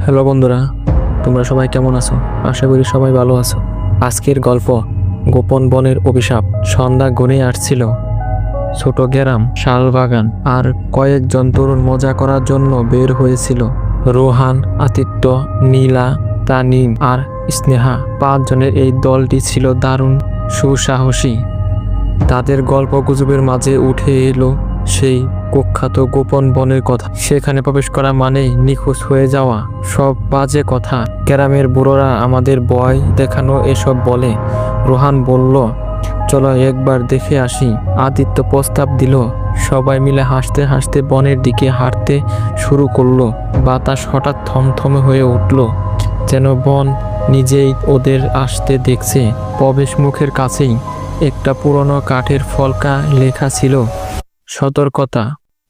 Hello বন্ধুরা, তোমরা সবাই কেমন আছো? আশা করি সবাই ভালো আছো। আজকের গল্প গোপন বনের অভিশাপ। সন্ধ্যা ঘনিয়ে আসছিল। ছোট গ্রাম, শালবাগান আর কয়েকজন তরুণ মজা করার জন্য বের হয়েছিল। রোহান, আতিত্য, নীলা, তানিম আর স্নেহা, 5 জনের এই দলটি ছিল দারুণ সুসাহসী। তাদের গল্প গুজবের মাঝে উঠে এলো সেই কুখ্যাত গোপন বনের কথা। সেখানে প্রবেশ করা মানেই নিখোঁজ হয়ে যাওয়া। সব বাজে কথা। গ্রামের বুড়োরা আমাদের ভয় দেখানো এসব বলে। রোহান বলল, চলো একবার দেখে আসি। আদিত্য প্রস্তাব দিল। সবাই মিলে হাসতে হাসতে বনের দিকে হাঁটতে শুরু করলো। বাতাস হঠাৎ থমথমে হয়ে উঠল, যেন বন নিজেই ওদের আসতে দেখছে। প্রবেশ মুখের কাছেই একটা পুরনো কাঠের ফলকা লেখা ছিল, সতর্কতা,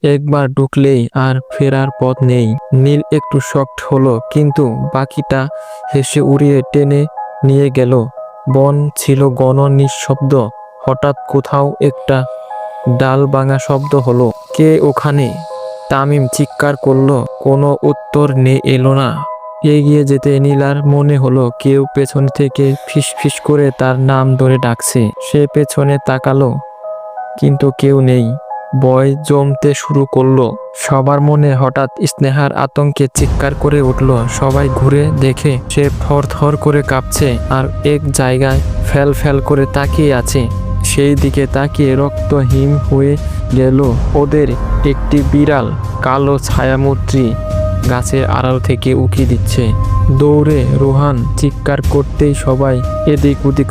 একবার ঢুকলেই আর ফেরার পথ নেই। নীল একটু শকড হলো, কিন্তু বাকিটা হেসে উড়িয়ে টেনে নিয়ে গেল। বন ছিল ঘন নিঃশব্দ। হঠাৎ কোথাও একটা ডাল ভাঙা শব্দ হলো। কে ওখানে? তামিম চিৎকার করলো। কোনো উত্তর এলো না। এগিয়ে যেতে নীলার মনে হলো কেউ পেছন থেকে ফিসফিস করে তার নাম ধরে ডাকছে। সে পেছনে তাকালো, কিন্তু কেউ নেই। ভয় জমতে শুরু করলো সবার মনে। হঠাৎ স্নেহার আতঙ্কে চিৎকার করে উঠল। সবাই ঘুরে দেখে সে থরথর করে কাঁপছে আর এক জায়গায় ফ্যাল ফ্যাল করে তাকিয়ে আছে। সেই দিকে তাকিয়ে রক্তহীন হয়ে গেল ওদের একটি বিড়াল। কালো ছায়ামূর্তি গাছের আড়াল থেকে উকি দিচ্ছে। দৌড়ে রোহান চিৎকার করতেই সবাই এদিক ওদিক